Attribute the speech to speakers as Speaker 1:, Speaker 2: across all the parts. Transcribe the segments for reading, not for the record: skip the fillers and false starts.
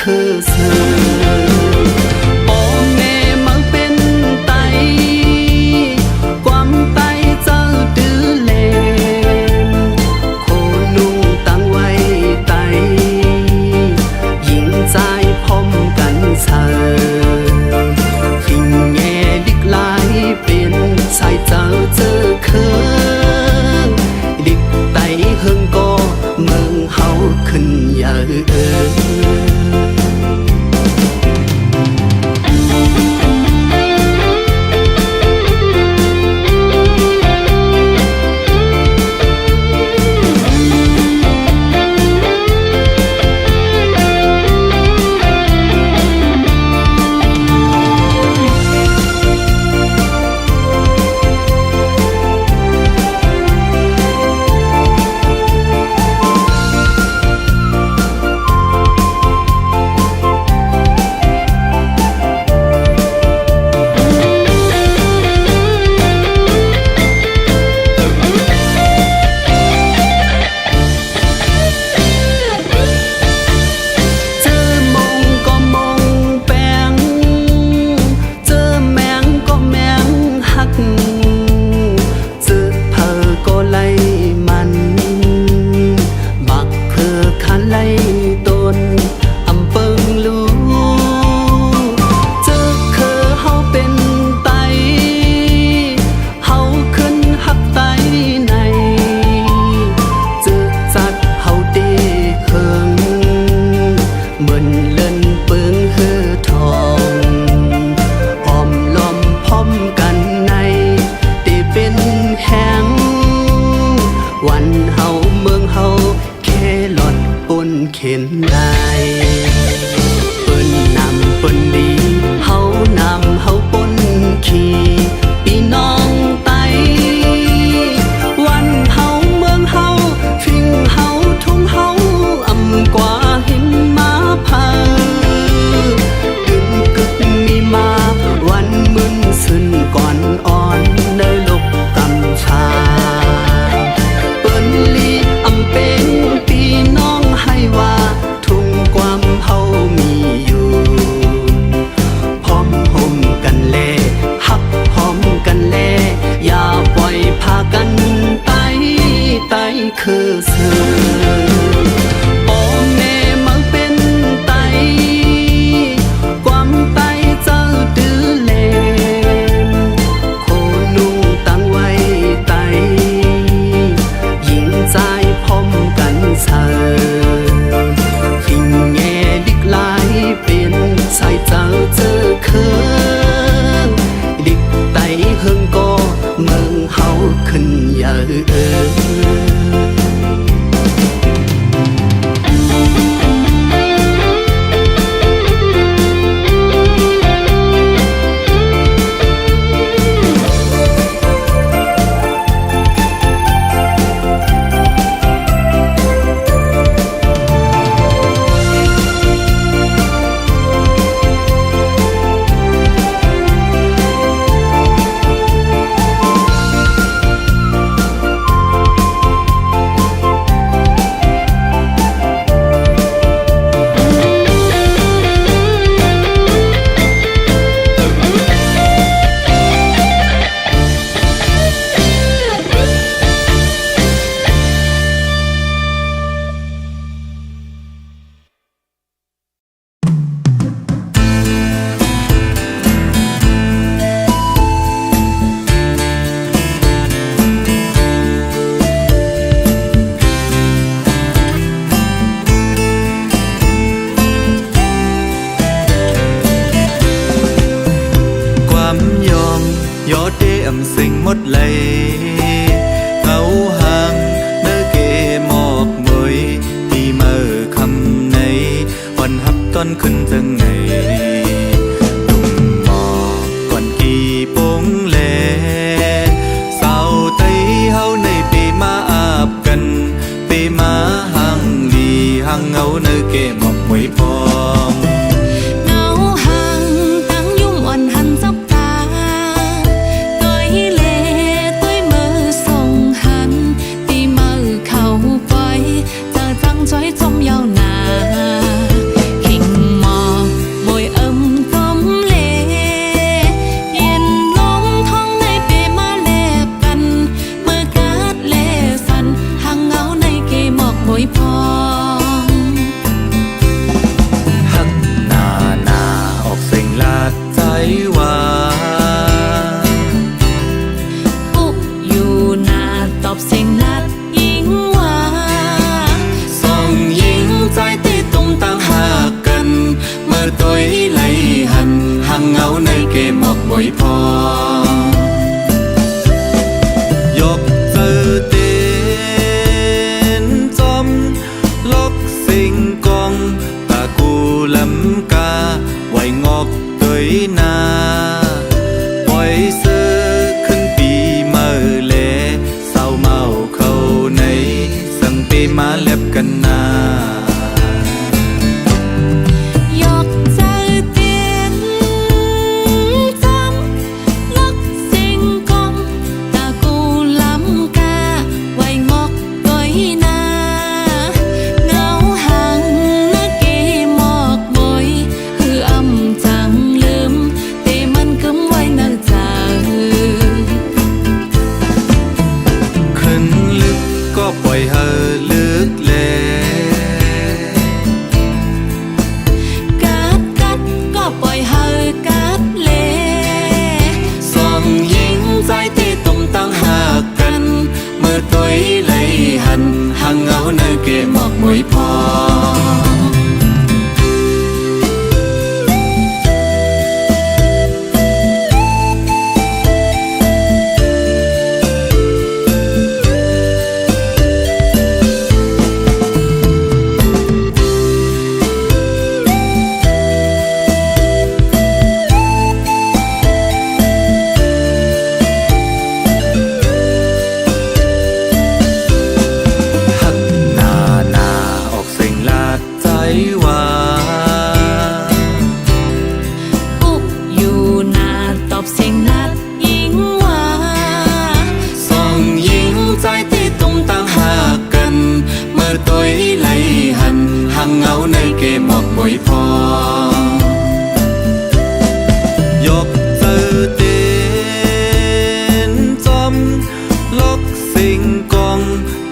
Speaker 1: คือเสือพ่อแม่มาเป็นไตความไตเจ้าดื้อเลนโคนุ่งตั้งไว้ไตยิงใจพร้อมกันเสือฟิงแง่ดิกลายเป็นสายเจ้าเจอเคยดิกไตเฮิงก็เมืองเฮาขึ้นเยอะเข็นได้เปิ้นนำเปิ้นดีเฮานำเฮาปนขี่พี่น้องไตวันเฮาเมืองเฮาฟิงเฮาทุ่งเฮาอำกว่าหิมมาพาดึงกึกมีมาวันมึนซึนก่อนอ่อนในลกกำชาเปิ้นลีอำเป็นพี่น้องให้ว่าทุ่งความเฮามีอยู่พร้อมห่มกันแลฮับพร้อมกันแลอย่าปล่อยพากันไตคือเสือพ่อแม่มาเป็นไตความไตเจ้าดื้อเลนโคนุ่งตั้งไว้ไตยิงใจพร้อมกันเสือฟิงแง่ดิกลายเป็นสายเจ้าเจอเคยดิกไตเฮิงก็เมืองเฮาขึ้นเยอะสิ่งหมดเลยเขาห่างเนื้อเกหมอกมวยที่เมื่อคำในวันหับต้นขึ้นจังไงตุ่มหมอกก่อนกี่ปงแลสาวไตเฮาในปีมาอาบกันปีมาห่างดีห่างเงาเนื้อเกหมอกมวยพอง
Speaker 2: 最重要那，輕มวยพอยกเจอเต้นจอมลกสิงกองตากูลำกาไว้งอกเกยนาปล่อยเสือขึ้นปีเมื่อเลเศร้าเมาเข้าในสังปีมาเล็บกันนาย
Speaker 3: กเจอเตียนจำลกสิงกงตากูลำกาไว้งอกก้อยนาเงาห่างนักเกหมอกมอยคืออำจังลืมแต่มันกำไว้นักจ่า
Speaker 2: ขึ้นลึกก็ปล่อยเฮอลึกแล
Speaker 3: กัดก็ปล่อยเฮากัดเล
Speaker 2: สองหญิงใจที่ตุ่มตั้งหากกันเมื่อตัวเลยหันห่างเงาในเกหมอกมวยพอว่า
Speaker 3: ปุ๊บอยู่หน้าตอบเสียงนัดยิงว่า
Speaker 2: สองหญิงใจที่ตุ่มตั้งหากกันเมื่อตัวไหลหันห่างเงาในเกมหมอกมวยพอยกเจอเต้นจอมลกสิงกอง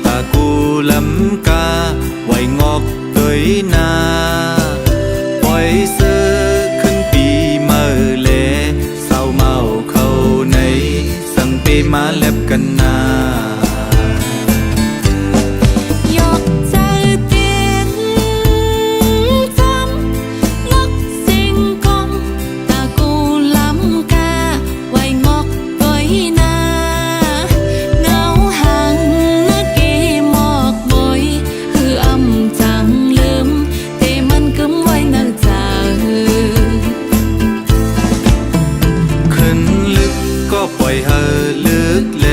Speaker 2: ตากูลำกาไว้งอกเกยนาปล่อยเสือขึ้นปีเมื่อเลเศร้าเมาเข้าในสังปีมาเล็บกันนาย
Speaker 3: กเจอเตียนจำลกสิงกงตากูลำกาไว้งอกก้อยนาเงาห่างนักเกหมอกมอยคืออำจังลืมแต่มันกำไว้นักจ่า
Speaker 2: ขึ้นลึกก็ปล่อยเฮอลึกแล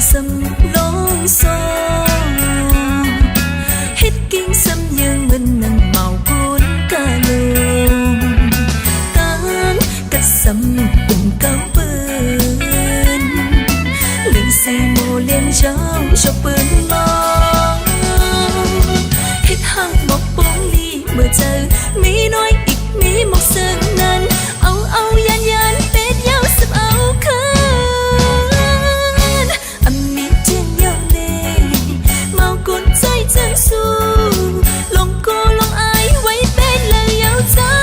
Speaker 3: 心朗誦，hết kinh xâm nhưng mình nâng màu cuốn ca lùng tán cách xâm cùng cao bơn liền say mô liền trong cho bơn mong hết hăng một bóng ly mưa chờ mỹ nói ít mỹ một sân nan âu âu yan yan bết nhau sập âu khăn âm mỹ trên nhau nè màu cuốn dây chân su lòng cô lòng ai quay bên lời yêu trái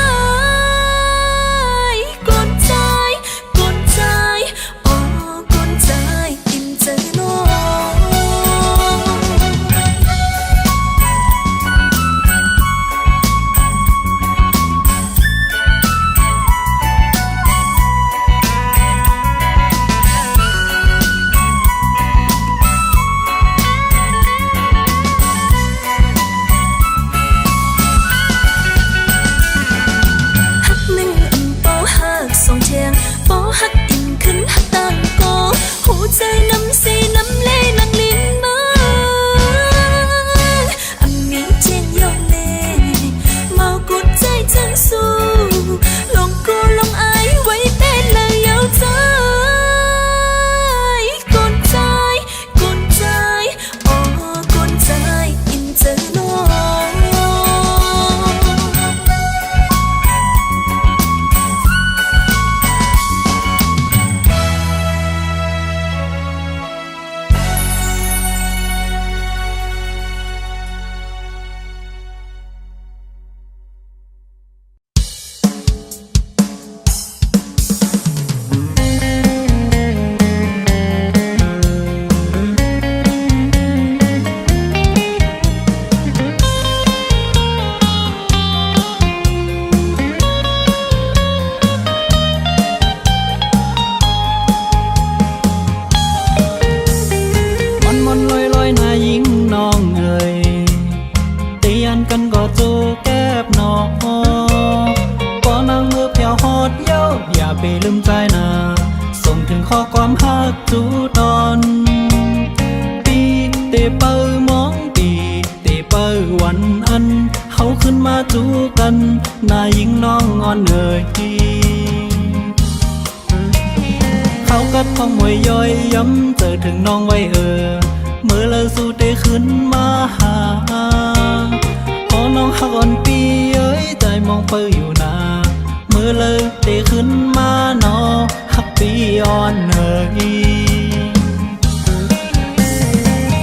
Speaker 3: con trai ô con trai im chờ nó song chàng bó hát in khấn hát tang cô hú chơi năm xì năm lê lăng liên mơ âm mỹ trên nhau nè màu cốt chơi chân su lòng cô lòng ai quay bên lời yêu trái con trai ô con trai in chờ nóกันก็จูแก็บหนอก็นั่งมือเพียวฮอดเย้าอย่าไปลืมใจนะส่งถึงข้อความฮักจูตอนปีเตเปิลมองปีเตเปิลวันอันเขาขึ้นมาจูกันนายยิงน้องงอนเอ่ยเขากัดท้องมวยย่อยย้ำเจอถึงน้องไว้เมื่อเลิกสู้เตขึ้นมาหาน้องฮักอ่อนปีเอ้ยใจมองเปิลอยู่นาเมื่อเลิกเตขึ้นมาหนอฮักปีอ่อนเอ่ย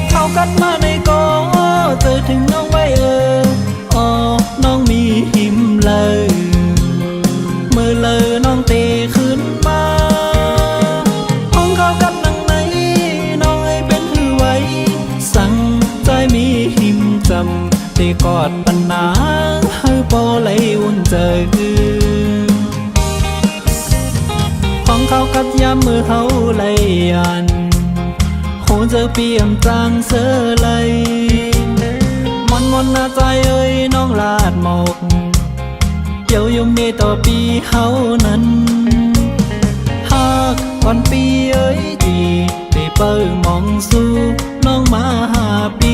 Speaker 3: เขากัดมาในกอเจอถึงน้องไว้อ๋อน้องมีหิมเลยเมื่อเลิกน้องเตขึ้นมาห้องเขากัดนั่งไหนน้องเอ้ยเป็นหือไว้สั่งใจมีหิมจำเตกอดปัญหาให้ปอไหลอุ่นใจของเขากัดย้ำมือเขาไหลยันโหเจอเปี่ยมจางเสือไหลมอนหน้าใจเอ้ยน้องลาดหมกเกี่ยวยมเมต่อปีเขานั้นหากก่อนปีเอ้ยดีเตเปิลมองสู้น้องมา5 ปี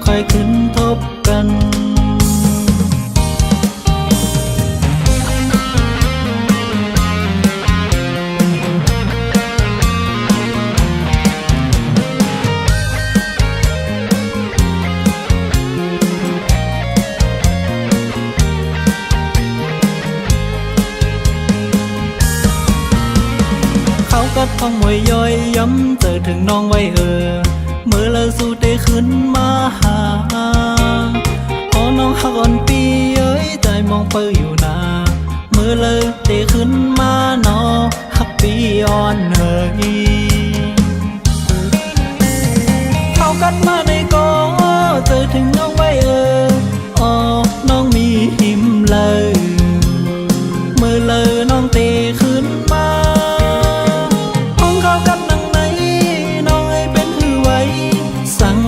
Speaker 3: ค่อยขึ้นทบกันเขากัดท้องมวยย่อยย้ำเจอถึงน้องไว้เมื่อเลิกสู้เตขึ้นมาหาน้องฮักอ่อนปีเอ้ยใจมองเปิลอยู่นาเมื่อเลิกเตขึ้นมาหนอฮักปีอ่อนเอ่ยเขากัดมาในกอเจอถึงน้องไว้อ๋อน้องมีหิมเลยเมื่อเลิกน้องเตขึ้นมาห้องเขากัดนั่งไหนน้องเอ้ยเป็นหือไว้สั่ง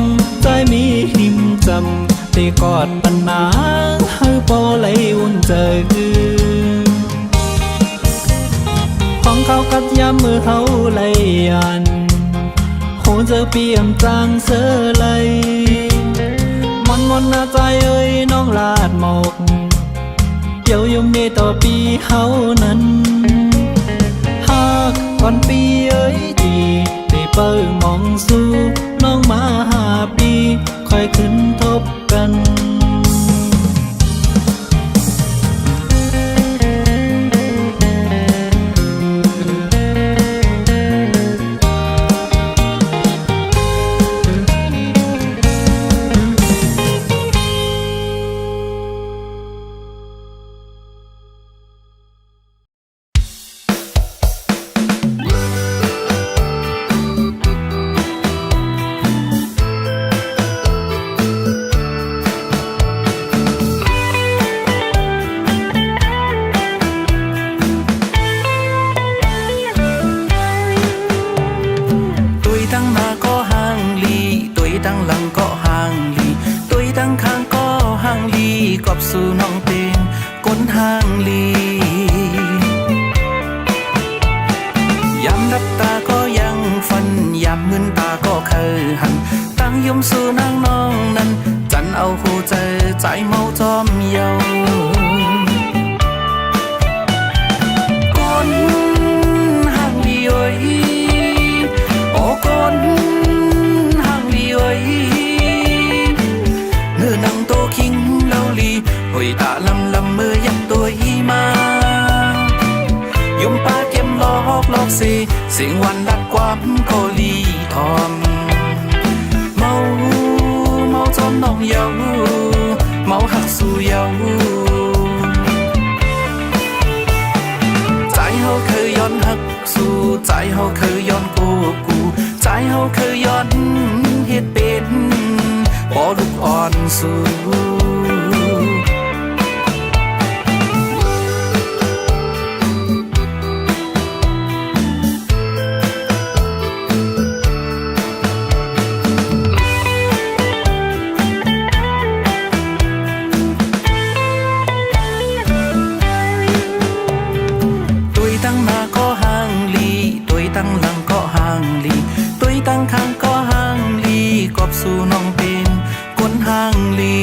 Speaker 3: ใจมีหิมจำเตกอดปัญหาให้ปอไหลอุ่นใจของเขากัดย้ำมือเขาไหลยันโห
Speaker 2: giờ piềm trang sơ lầy mòn mòn naใจเอ้ยน้องลาดหมอกเดี๋ยวยมเนต่อปีเฮานั้นหากก่อนปีเอ้ยดีได้เปิดมองสู้น้องมา5 ปีค่อยขึ้นทบกัน สู่น้องเป็นก้นห้างลียามรับตาก็ยังฝันยามมึนตาก็เคยหันตั้งยมสู่นางน้องนั้นจันเอาหูเจอใจเมาจอมเยาก้นห้างลีเอ้ยโอ้ก้นห้างลีเอ้ยเนื้อนังโตคิงเล่าลีหอยตาลำลำมือยักตัวอีมายมป้าเก็มลอกสิเสียงวันลัดความโคลีทอมเมาจอมน้องเยาเมาหักสู่เยาใจเฮาเคยย้อนหักสู่ใจเฮาเคยย้อนกูใจเฮาเคยย้อนเฮ็ดเป็นบ่ลูกอ่อนสู่ตั้งหลังก็ห่างลีตุยตั้งข้างก็ห่างลีกอบสู่น้องเป็นคนห่างลี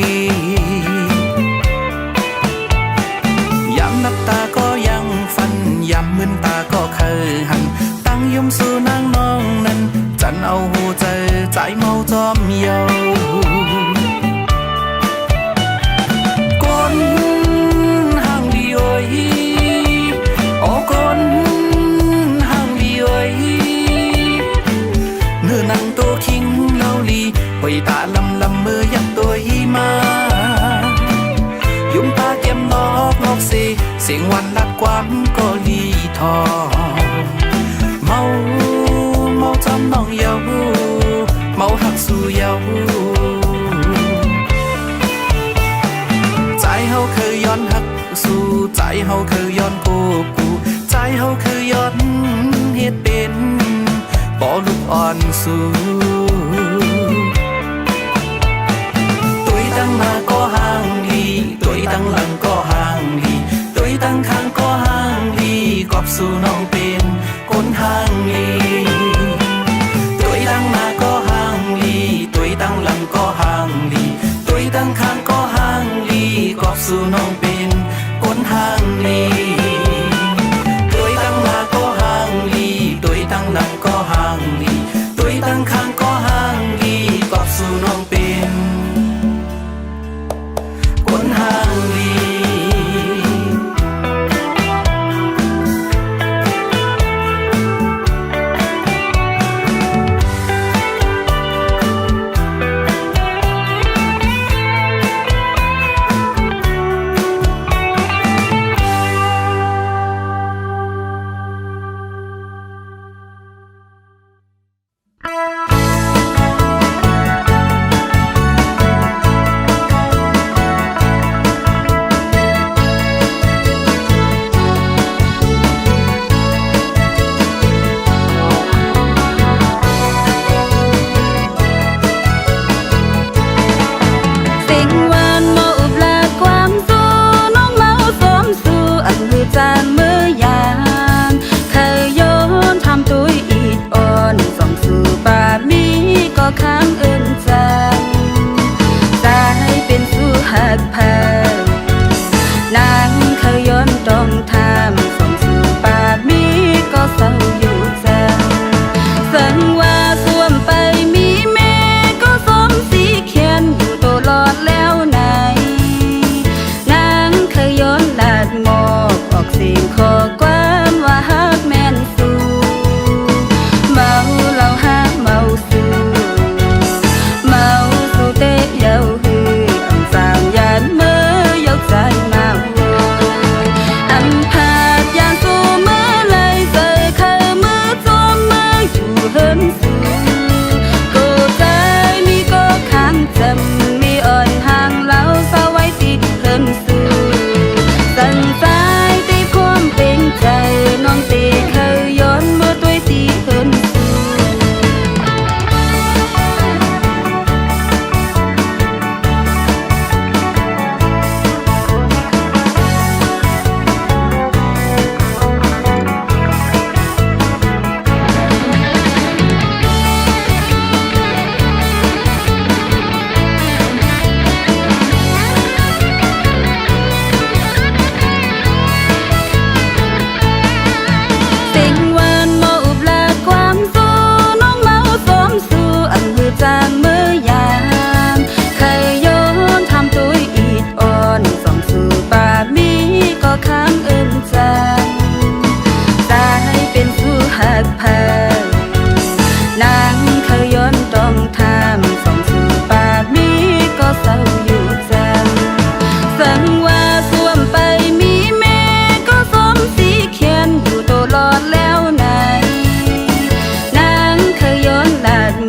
Speaker 2: ยามนับตาก็ยังฝันยามมึนตาก็เคยหันตั้งยมสู่นางน้องนั้นจันเอาหูเจอใจเมาจอมเยาคนห่างลีโอ้ยโอ้คนเนื้อนังตัวคิงเล่าลีหอยตาลำลำมือยักตัวอีมายุงตาเก็มลอกสิเสียงวันลัดความก็ลีทอเมาจำน้องเยาเมาหักสู่เยาใจเฮาเคยย้อนหักสู่ใจเฮาเคยย้อนกูใจเฮาเคยย้อนเฮ็ดเป็นบ่ลูกอ่อนสู่ตุยตั้งหน้าก็ห่างลีตุยตั้งหลังก็ห่างลีตุยตั้งข้างก็ห่างลีกอบสู่น้องเป็นคนห่างลีตุยตั้งหน้าก็ห่างลีตุยตั้งหลังก็ห่างลีตุยตั้งข้างก็ห่างลีกอบสู่น้องเป็นคนห่างลีตุยตั้งหน้าก็ห่างลีตุยตั้งหลังก็ห่างลีตุยตั้งข้างก็ห่างลีกอบสู่น้องเป็นคนห่างลี
Speaker 3: เ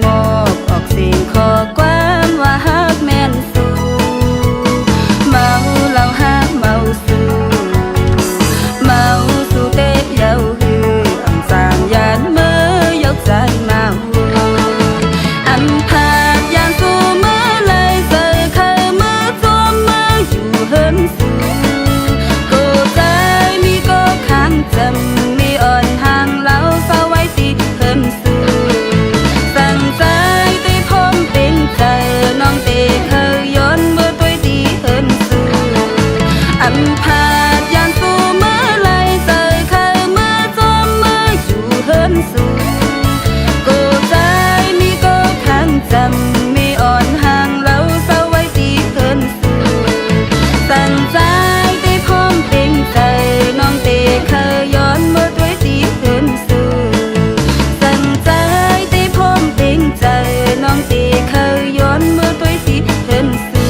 Speaker 4: งอกออกเสียงขอความว่าฮักแม่นสู่เมาเหล้าฮักเมาสู่เมาสู่เตะเยาหืออำสางยานเมื่อยกใจมาหัวอำพาดยานสู่เมื่อเลยเจอเคยเมื่อตัวเมื่ออยู่เฮินสู่กูใจมีก็ค้างจำมีอ่อนห่างเล่าเศร้าไว้ติดเฮินสู่สั่งใจตีพร้อมเป็นใจน้องเตเคยย้อนเมื่อตัวดีเฮินสู่อำพาดยานสู่เมื่อเลยเจอเคยเมื่อตัวเมื่ออยู่เฮินสู่กูใจมีก็ค้างจำมีอ่อนห่างเล่าเศร้าไว้ติดเฮินสู่สั่งใจตีพร้อมเป็นใจน้องเตเคยย้อนเมื่อตัวดีเฮินสู่สั่งใจตีพร้อมเป็นใจน้องเตเคยย้อนเมื่อตัวดีเฮินสู่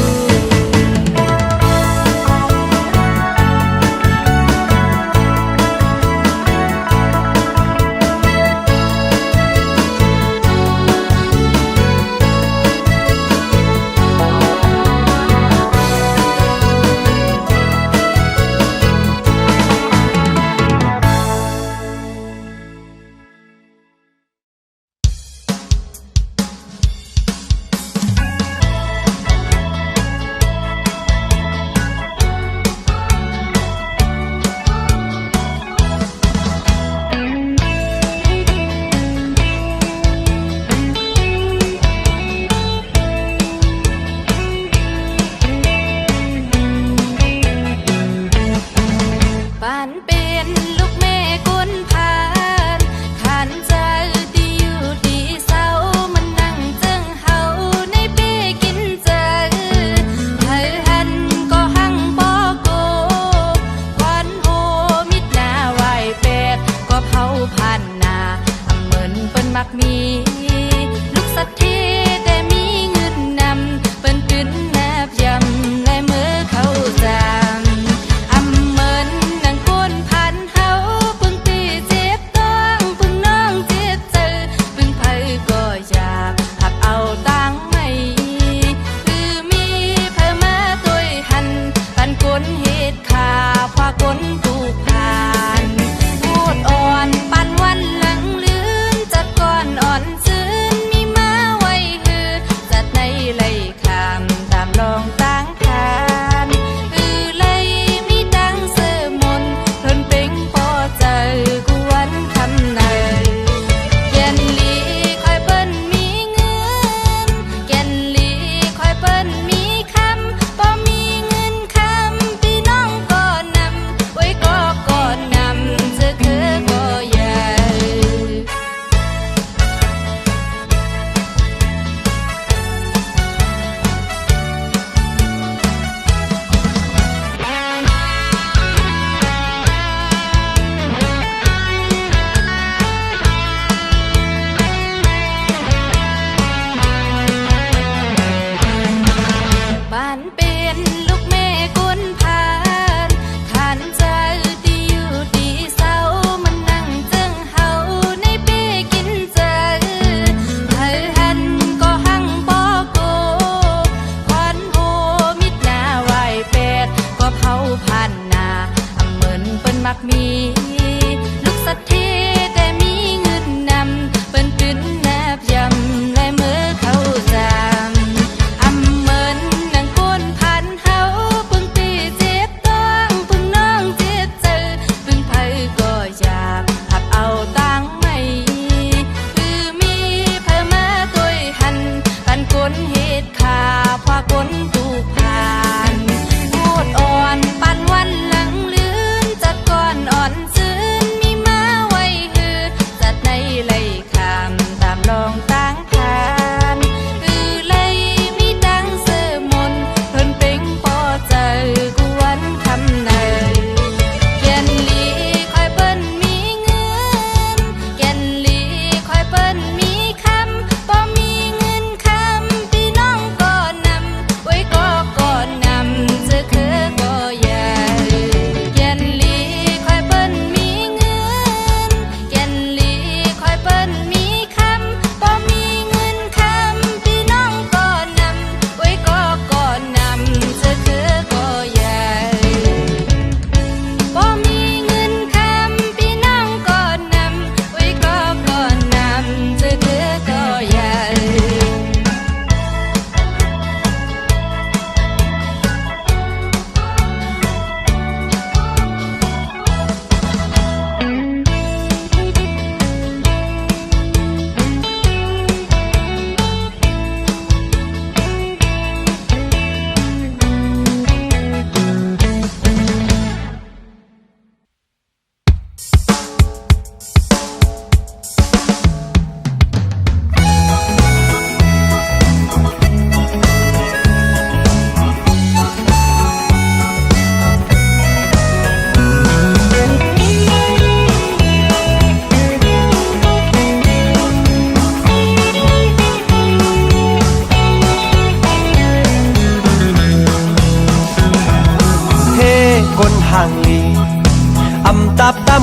Speaker 3: อ่อนซื้นมีมาไว้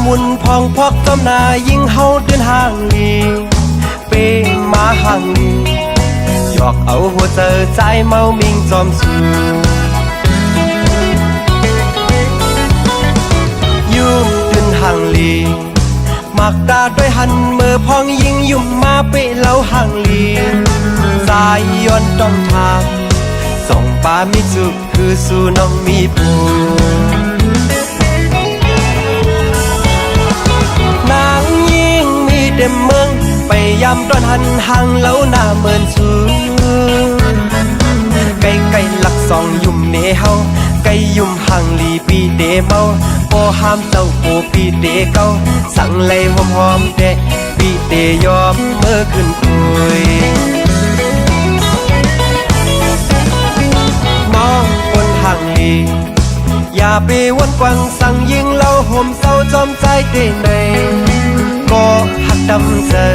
Speaker 5: มุนพองพอกจอมนายิ่งเฮาเดินห่างลีเป้มาห่างลีหยอกเอาหัวเจอใจเมามิงจอมสูยุ่มเดินห่างลีมักดาด้วยหันมือพองยิงยุ่มมาเปะเล่าห่างลีสายย้อนต้องทางส่องปามิจุคือสู่น้องมีผูนางยิ่งมีเด็มเมืองไปยำตอนหันห่างเล่าหน้าเมินสูไก่ไก่หลักสองยุ่มเนเฮาไก่ยุ่มห่างลีปีเดเมาโอห้ามเจ้าโอปีเดเก้าสั่งเลยหอมหอมเดปีเดยอมเมื่อขึ้นคุยมองคนห่างลีอย่าไปวนกวังสั่งยิงเล่าห่มเศร้าจอมใจได้ไหนก็หักดำเจอ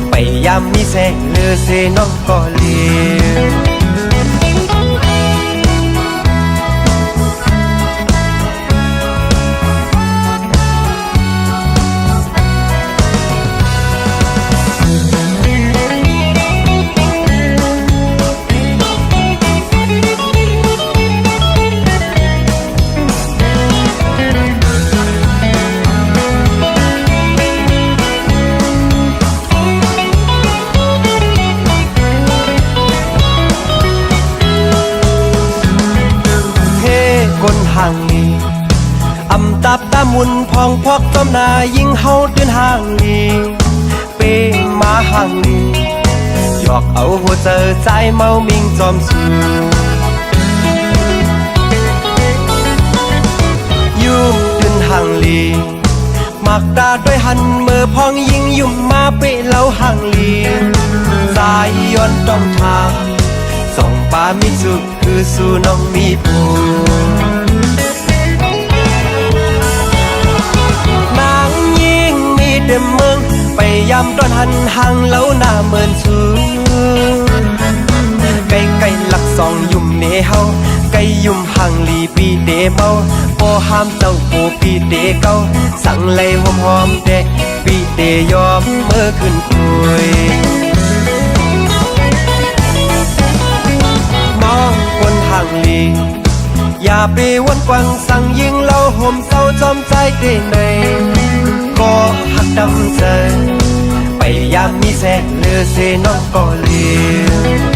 Speaker 5: ไปยามมีแสงเลือเสน้องก็เลี้ยวคนห่างลีอำตับตามุนพองพอกจอมนายิ่งเฮาเดินห่างลีเป้มาห่างลีหยอกเอาหัวเจอใจเมามิงจอมสูยุ่มเดินห่างลีมักดาด้วยหันมือพองยิงยุ่มมาเปะเล่าห่างลีสายย้อนต้องทางส่องปามิจุคือสู่น้องมีผูนางยิ่งมีเด็มเมืองไปยำตอนหันห่างเล่าหน้าเมินสูไก่ไก่หลักสองยุ่มเนเฮาไก่ยุ่มห่างลีปีเดเมาโอห้ามเจ้าโอปีเดเก้าสั่งเลยหอมหอมเดปีเดยอมเมื่อขึ้นคุยคนห่างลีอย่าไปวนกวังสั่งยิงเล่าห่มเศร้าจอมใจได้ไหนก็หักดำเจอไปยามมีแสงเลือเสน้องก็เลี้ยว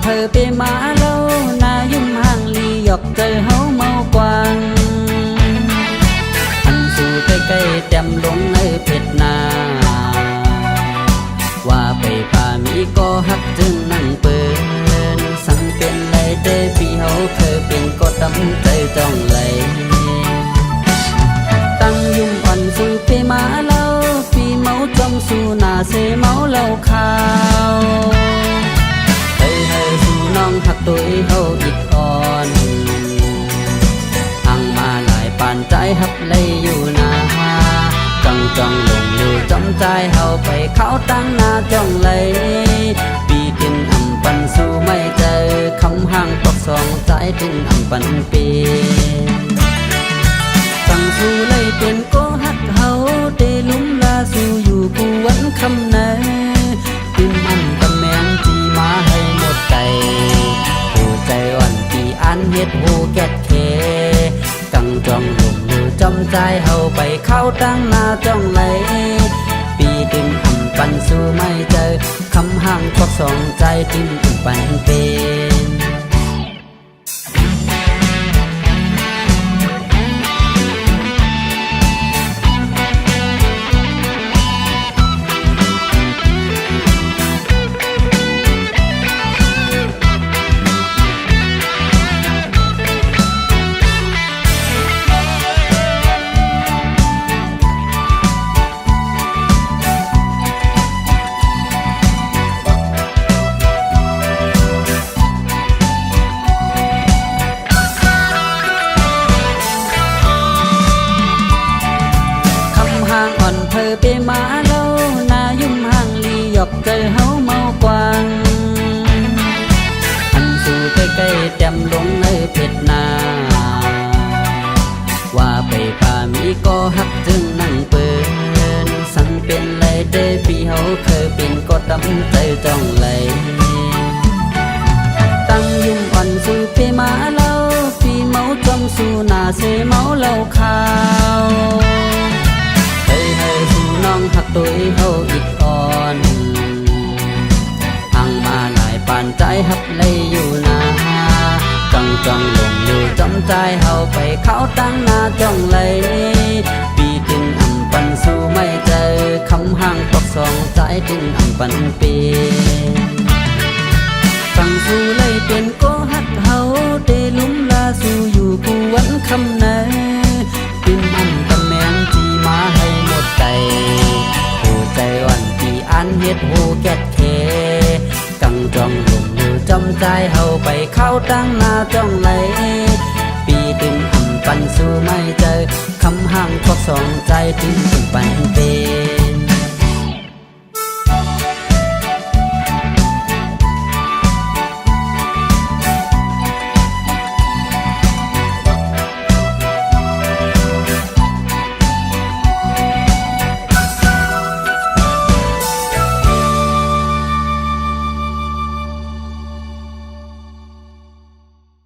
Speaker 5: เธอไปมาเล่านายุ่มห่างลีหยอกเจอเฮาเมากวางอันสู่ใกล้ๆแจ่มลงในเพชรนาว่าไปป่ามีก็ฮักจึงนั่งเปินสั่งเป็นไรเด้พี่เฮาเธอเป็นก็ดำใจจ้องไหลตั้งยุ่มอ่อนสู่ไปมาเล่าพี่เมาจอมสู่นาเสเมาเล่าข่าวน้องหักตัวเฮาอิดอ่อนห่างมาหลายปานใจหับเลยอยู่นาจังจังลงอยู่จำใจเฮาไปเข้าตั้งหน้าจ้องเลยปีกินอำปันสู้ไม่เจอคำห่างตกสองใจถึงอำปันปีสั่งสู้เลยเป็นก็หักเฮาเตลุ่มลาสู้อยู่กูวันคำไหนติมอันตะแมงที่มาให้หมดใจหูใจอ่อนปีอันเฮ็ดหูแกดเคกังจองลงอยู่จำใจเฮาไปเข้าตั้งหน้าจ้องไหลปีดึงอำปันสู้ไม่เจอคำห่างควักสองใจดึงปันเป็น หยอกใจเฮาเมากวางอันสู่ใกล้ๆแต้มลงในเพชรนาว่าไปป่ามีก็ฮักจึงนั่งเปินสังเป็นไรเด้พี่เฮาเคยเป็นก็ดำใจจ้องไหลตั้งยุ่งอ่อนสู่เพมาเล่าพี่เมาจอมสู่หน้าเสเมาเล่าข่าวเฮ้ยเฮ้ยสู่น้องหักตัวเฮาอีกอ่อนห่างมาหลายปานใจหักเลยอยู่นาจังจังลงอยู่จำใจเฮาไปเข้าตั้งหน้าจ้องเลยปีถึงอำปันสู่ไม่เจอคำห่างตกสองใจถึงอำปันปีฟังสู่เลยเป็นก็ฮักเฮาได้ลุ่มลาสู่อยู่กูวันคำไหนปิ่มอันตะแมงที่มาให้หมดใจหัวใจวันที่อันเฮ็ดหูแกดเคกังจองลงอยู่จำใจเฮาไปเข้าตั้งหน้าจ้องไหลปีถึงอำปันสู่ไม่เจอคำห่างก็สองใจถึงปันเป